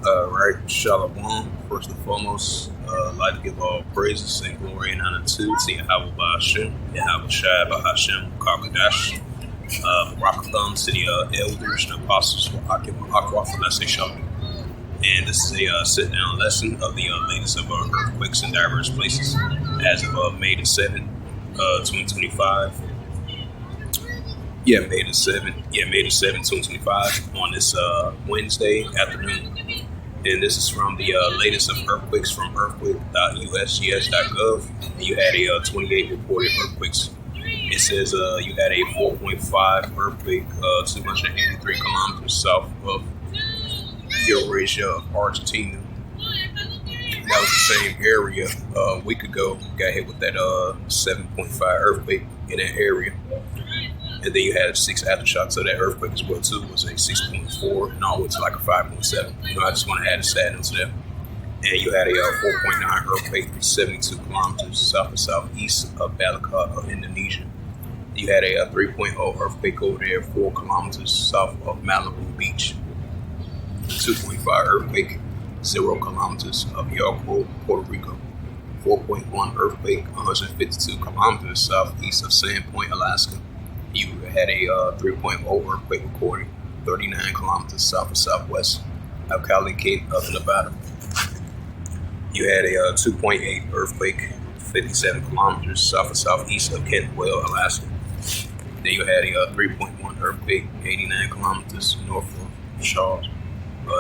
Right, Shalom. First and foremost, I'd like to give all praises and glory and honor to Yahweh Ba'Hashem, Yahweh Shai Ba'Hashem, Kakadash, Barakatham, to the elders and apostles for Akim Akwa for Let's Say Shalom. And this is a sit-down lesson of the latest of earthquakes in diverse places as of May the 7th, 2025. May the 7th, 2025 on this Wednesday afternoon. And this is from the latest of earthquakes from earthquake.usgs.gov. And you had a 28 reported earthquakes. It says you had a 4.5 earthquake 283 kilometers south of Eurasia of Argentina. That was the same area a week ago. Got hit with that 7.5 earthquake in that area. And then you had 6 aftershocks of that earthquake as well too. It was a 6.4 and all the way to like a 5.7. I just want to add a stat into that. And you had a 4.9 earthquake 72 kilometers south and southeast of Balikat of Indonesia. You had a 3.0 earthquake over there 4 kilometers south of Malibu Beach. 2.5 earthquake 0 kilometers of Yauco, Puerto Rico. 4.1 earthquake 152 kilometers southeast of Sandpoint, Alaska. You had a 3.0 earthquake recorded 39 kilometers south and southwest of Cali Cape of Nevada. You had a 2.8 earthquake 57 kilometers south and southeast of Kentwell, Alaska. Then you had a 3.1 earthquake 89 kilometers north of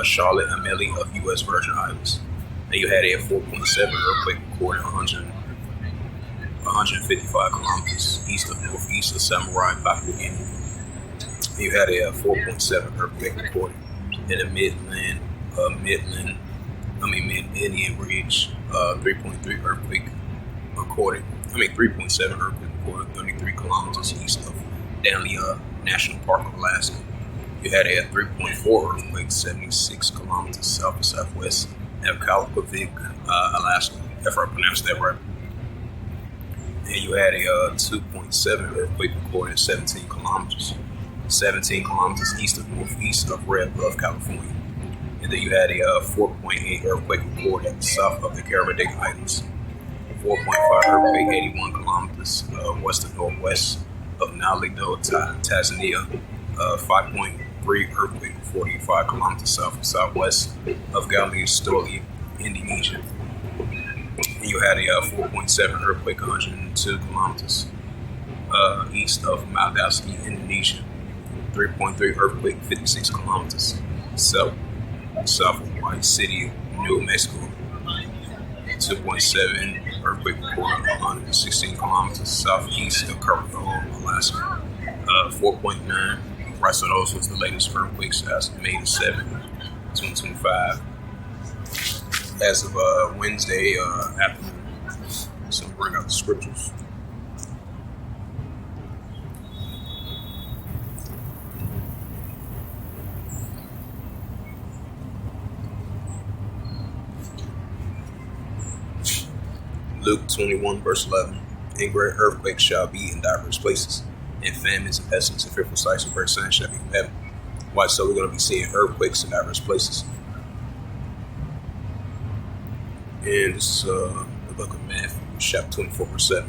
Charlotte Amelie of U.S. Virgin Islands. Then you had a 4.7 earthquake recorded 155 kilometers east of northeast of Samurai, Papua New Guinea. You had a 4.7 earthquake recorded in the mid-Indian Ridge. 3.3 earthquake recorded. 3.7 earthquake recorded 33 kilometers east of Danliya National Park of Alaska. You had a 3.4 earthquake 76 kilometers south and southwest of Kalapavik, Alaska. If I pronounced that right. And you had a 2.7 earthquake recorded 17 kilometers east of northeast of Red Bluff, California. And then you had a 4.8 earthquake recorded south of the Caribbean Islands. 4.5 earthquake 81 kilometers west of northwest of Nalido, Tanzania. 5.3 earthquake 45 kilometers south and southwest of Galistoli, Indonesia. You had a 4.7 earthquake 102 kilometers east of Maldavsky, Indonesia. 3.3 earthquake 56 kilometers south of White City, New Mexico. 2.7 earthquake recorded 116 kilometers southeast of Kerrville, Alaska. 4.9. Right, so those was the latest earthquakes as of May 7th, 2025. As of Wednesday afternoon. So I'm bring out the scriptures. Luke 21 verse 11. And great earthquakes shall be in diverse places, and famines and pestilence and fearful sights and great signs shall be from heaven. Why? So we're going to be seeing earthquakes in diverse places. And this is the book of Matthew, chapter 24, verse 7.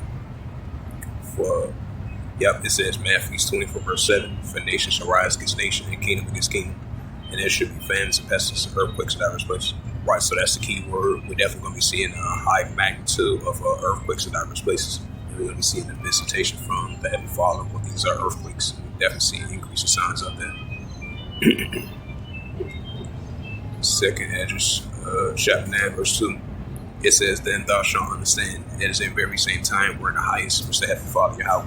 It says Matthew 24, verse 7. For nation shall rise against nation and kingdom against kingdom. And there should be famines and pestilence and earthquakes in diverse places. Right, so that's the key word. We're definitely going to be seeing a high magnitude of earthquakes in diverse places. We're going to be seeing the visitation from the Heavenly Father what these are earthquakes. We're definitely seeing increasing signs of that. Second address, chapter 9, verse 2. It says, Then thou shalt understand that is the very same time where the highest, which the Heavenly Father Yahweh,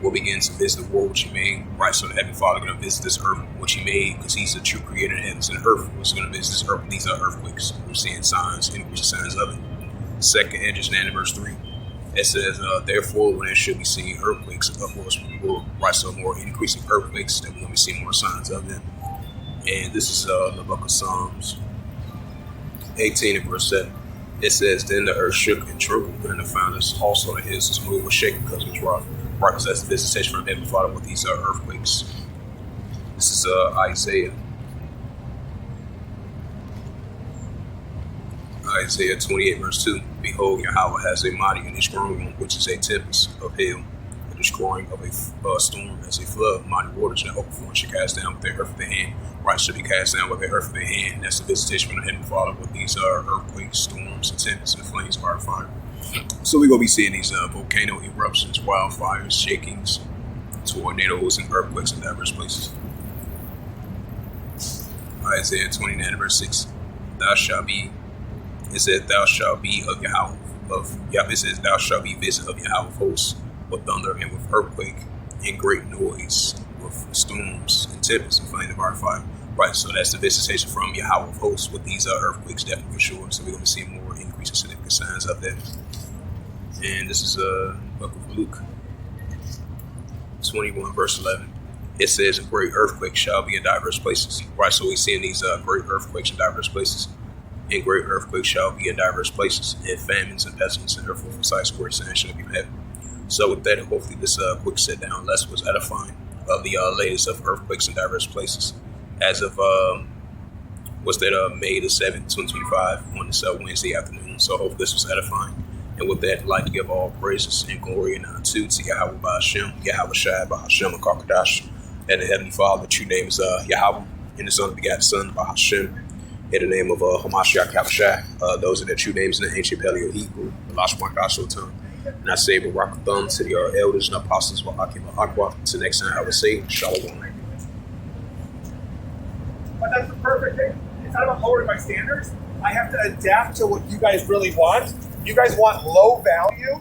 will begin to visit the world which he made. Right, so the Heavenly Father is going to visit this earth which he made because he's the true creator of the heavens and earth. Which is going to visit this earth. These are earthquakes. We're seeing signs, increasing signs of it. Second address, 9, verse 3. It says, therefore, when there should be seen earthquakes, of course, we will write some more increasing earthquakes that we're going to be seeing more signs of them. And this is the book of Psalms 18 and verse 7. It says, Then the earth shook and trembled, and the fountains also the hills was moved with shaking because it was rocked. Right, because that's the visitation from Heavenly Father with these earthquakes. This is Isaiah Isaiah 28 verse 2. Behold, Yahweh has a mighty and a strong one, which is a tempest of hail, the destroying of a storm as a flood. Mighty waters that overflow should cast down with their earth of their hand. Right should be cast down with their earth of their hand. That's the visitation from the Heavenly Father with these earthquakes, storms, and tempests, and flames of our fire. So we're going to be seeing these volcano eruptions, wildfires, shakings, tornadoes, and earthquakes in diverse places. Isaiah 29 verse 6. Thou shalt be, it says, thou shalt be of Yahweh, it says, thou shalt be visit of Yahweh of hosts, with thunder and with earthquake, and great noise, with storms and tempests and flames of our fire. Right, so that's the visitation from Yahweh of hosts with these earthquakes, definitely for sure. So we're going to see more increase in significant signs of that. And this is book of Luke 21 verse 11. It says, a great earthquake shall be in diverse places. Right, so we're seeing these great earthquakes in diverse places. And great earthquakes shall be in diverse places, and famines and pestilence and earthquakes and sights where sand shall be met. So with that, hopefully this quick sit down lesson was edifying of the latest of earthquakes in diverse places. As of May the 7th, 2025 on this Wednesday afternoon. So I hope this was edifying. And with that, I'd like to give all praises and glory and honor to Yahweh Ba'Hashem, Yahweh Shai Ba'Hashem Akakadash, and the Heavenly Father. The true name is Yahweh, and the Son of the begotten Son Ba'Hashem. In the name of Hamashiach Yahushua, those are the true names in the ancient Paleo Hebrew, the Lashmark tongue. And I say Barak Thumb to the elders and apostles of Akim Aqua. Until next time, I would say Shalom. But that's the perfect thing. It's not about lowering my standards. I have to adapt to what you guys really want. You guys want low value.